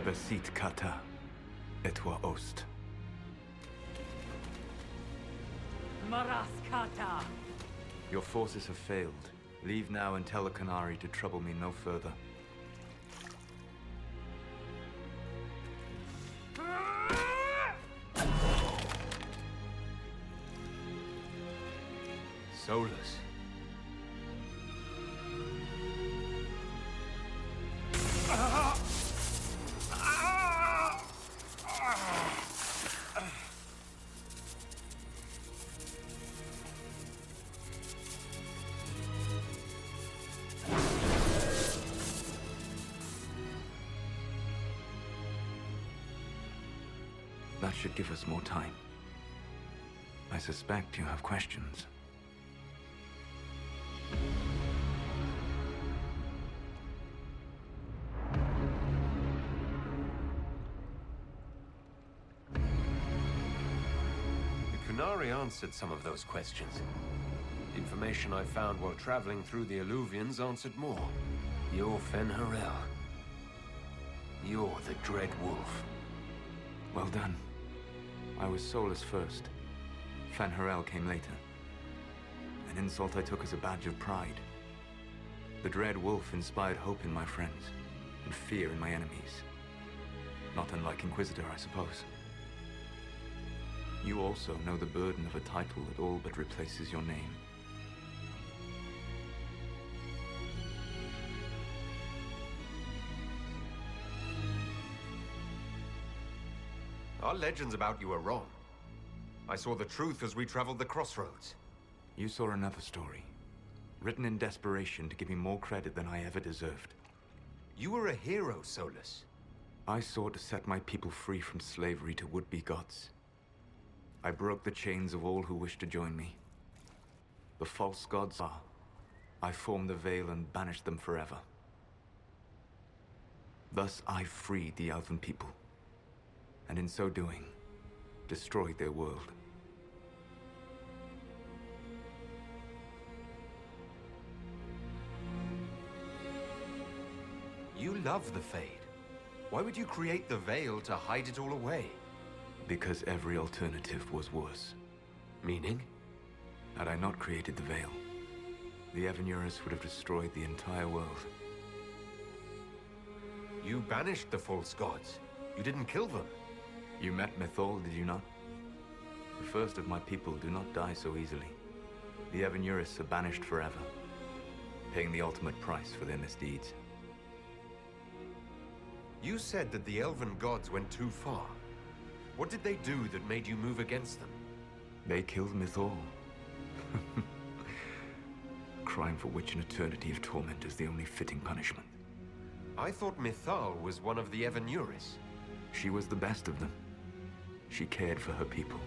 Rebesit kata, etwa ost. Maraskata! Your forces have failed. Leave now and tell the Canary to trouble me no further. Solus. That should give us more time. I suspect you have questions. The Canary answered some of those questions. The information I found while traveling through the Alluvians answered more. You're Fen'Harel. You're the Dread Wolf. Well done. I was Solus first. Fen'Harel came later. An insult I took as a badge of pride. The Dread Wolf inspired hope in my friends, and fear in my enemies. Not unlike Inquisitor, I suppose. You also know the burden of a title that all but replaces your name. Our legends about you are wrong. I saw the truth as we traveled the crossroads. You saw another story, written in desperation to give me more credit than I ever deserved. You were a hero, Solus. I sought to set my people free from slavery to would-be gods. I broke the chains of all who wished to join me. The false gods are. I formed the Veil and banished them forever. Thus I freed the Elven people, and in so doing, destroyed their world. You love the Fade. Why would you create the Veil to hide it all away? Because every alternative was worse. Meaning? Had I not created the Veil, the Evanurus would have destroyed the entire world. You banished the false gods. You didn't kill them. You met Mythal, did you not? The first of my people do not die so easily. The Evanurus are banished forever, paying the ultimate price for their misdeeds. You said that the Elven gods went too far. What did they do that made you move against them? They killed Mythal. Crime for which an eternity of torment is the only fitting punishment. I thought Mythal was one of the Evanurus. She was the best of them. She cared for her people.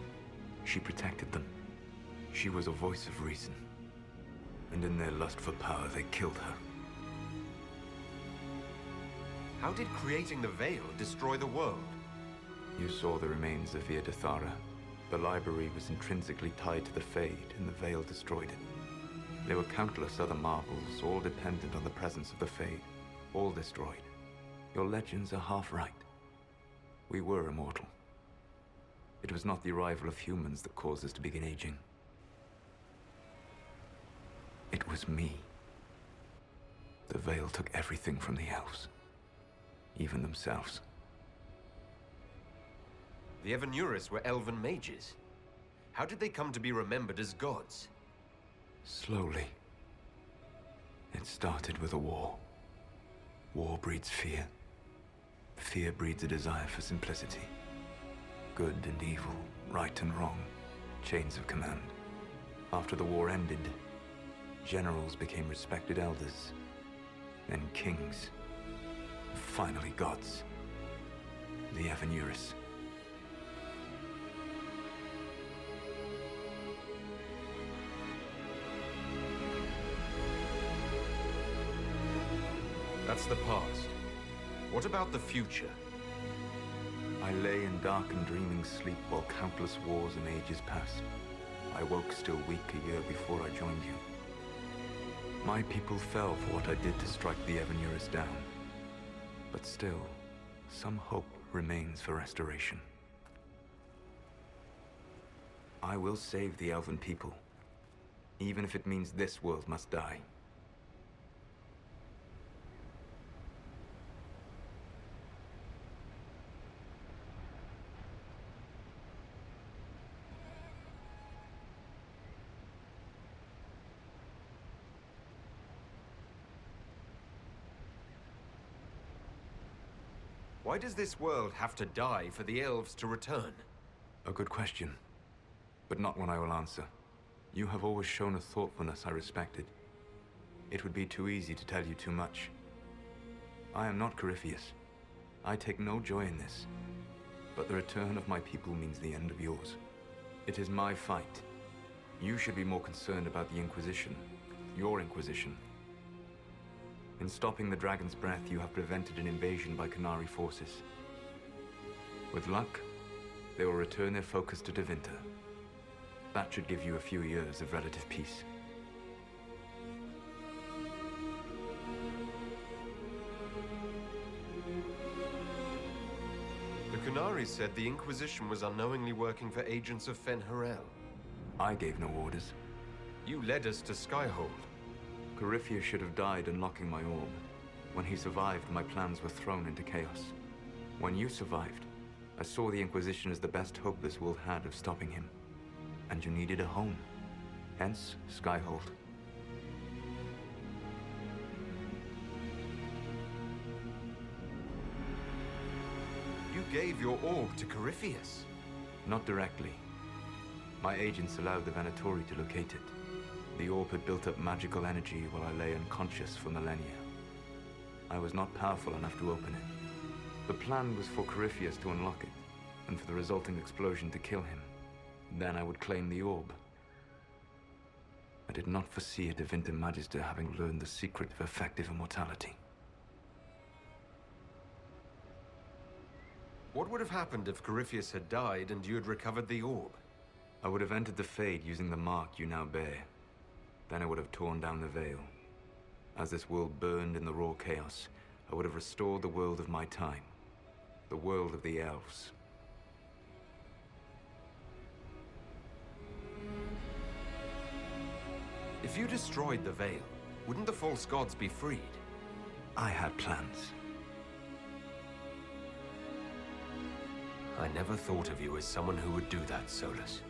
She protected them. She was a voice of reason. And in their lust for power, they killed her. How did creating the Veil destroy the world? You saw the remains of Via Dethara. The library was intrinsically tied to the Fade, and the Veil destroyed it. There were countless other marvels, all dependent on the presence of the Fade, all destroyed. Your legends are half right. We were immortal. It was not the arrival of humans that caused us to begin aging. It was me. The Veil took everything from the elves, even themselves. The Evanurus were elven mages. How did they come to be remembered as gods? Slowly. It started with a war. War breeds fear. Fear breeds a desire for simplicity. Good and evil, right and wrong, chains of command. After the war ended, generals became respected elders, then kings, finally gods. The Evanurus. That's the past. What about the future? I lay in dark and dreaming sleep while countless wars and ages passed. I woke still weak a year before I joined you. My people fell for what I did to strike the Evanurus down. But still, some hope remains for restoration. I will save the Elven people, even if it means this world must die. Why does this world have to die for the elves to return? A good question, but not one I will answer. You have always shown a thoughtfulness I respected. It would be too easy to tell you too much. I am not Corypheus. I take no joy in this. But the return of my people means the end of yours. It is my fight. You should be more concerned about the Inquisition. Your Inquisition. In stopping the Dragon's Breath, you have prevented an invasion by Qunari forces. With luck, they will return their focus to Tevinter. That should give you a few years of relative peace. The Qunari said the Inquisition was unknowingly working for agents of Fen Harel. I gave no orders. You led us to Skyhold. Corypheus should have died unlocking my orb. When he survived, my plans were thrown into chaos. When you survived, I saw the Inquisition as the best hope this world had of stopping him. And you needed a home. Hence, Skyhold. You gave your orb to Corypheus? Not directly. My agents allowed the Venatori to locate it. The orb had built up magical energy while I lay unconscious for millennia. I was not powerful enough to open it. The plan was for Corypheus to unlock it, and for the resulting explosion to kill him. Then I would claim the orb. I did not foresee a Tevinter Magister having learned the secret of effective immortality. What would have happened if Corypheus had died and you had recovered the orb? I would have entered the Fade using the mark you now bear. Then I would have torn down the veil. As this world burned in the raw chaos, I would have restored the world of my time. The world of the elves. If you destroyed the veil, wouldn't the false gods be freed? I had plans. I never thought of you as someone who would do that, Solus.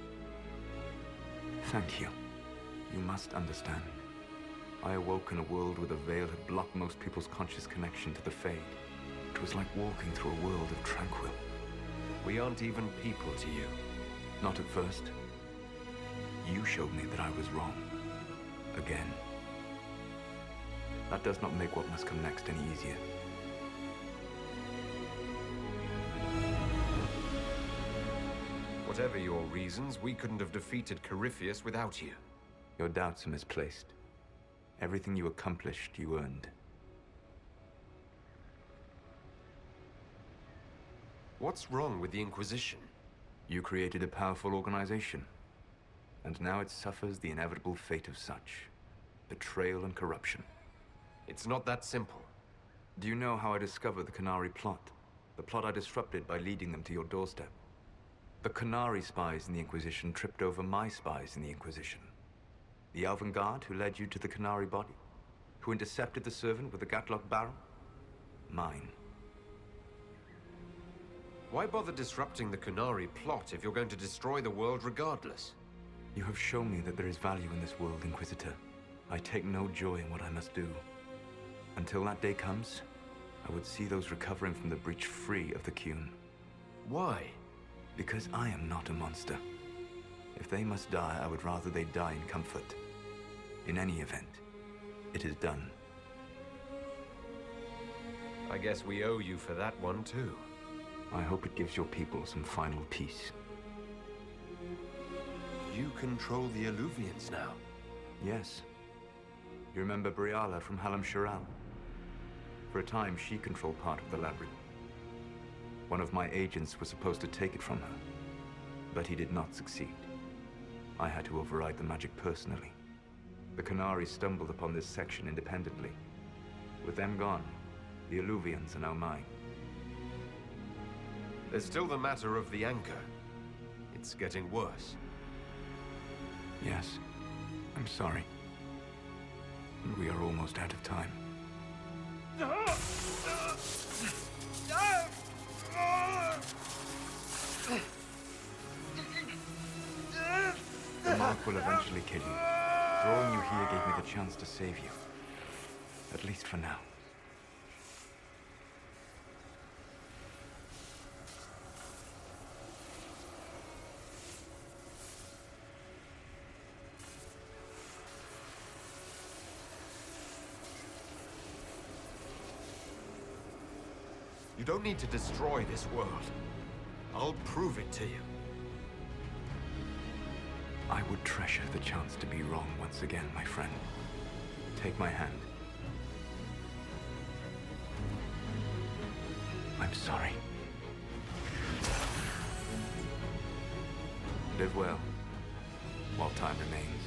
Thank you. You must understand. I awoke in a world where the veil had blocked most people's conscious connection to the Fade. It was like walking through a world of tranquil. We aren't even people to you. Not at first. You showed me that I was wrong. Again. That does not make what must come next any easier. Whatever your reasons, we couldn't have defeated Corypheus without you. Your doubts are misplaced. Everything you accomplished, you earned. What's wrong with the Inquisition? You created a powerful organization. And now it suffers the inevitable fate of such. Betrayal and corruption. It's not that simple. Do you know how I discovered the Qunari plot? The plot I disrupted by leading them to your doorstep. The Qunari spies in the Inquisition tripped over my spies in the Inquisition. The Elven Guard who led you to the Qunari body? Who intercepted the servant with the Gatlock barrel? Mine. Why bother disrupting the Qunari plot if you're going to destroy the world regardless? You have shown me that there is value in this world, Inquisitor. I take no joy in what I must do. Until that day comes, I would see those recovering from the breach free of the Qun. Why? Because I am not a monster. If they must die, I would rather they die in comfort. In any event, it is done. I guess we owe you for that one too. I hope it gives your people some final peace. You control the Alluvians now. Yes. You remember Briala from Halam Shiral? For a time, she controlled part of the labyrinth. One of my agents was supposed to take it from her, but he did not succeed. I had to override the magic personally. The Qunari stumbled upon this section independently. With them gone, the Alluvians are now mine. There's still the matter of the anchor. It's getting worse. Yes, I'm sorry. And we are almost out of time. The mark will eventually kill you. Drawing you here gave me the chance to save you. At least for now. You don't need to destroy this world. I'll prove it to you. I would treasure the chance to be wrong once again, my friend. Take my hand. I'm sorry. Live well, while time remains.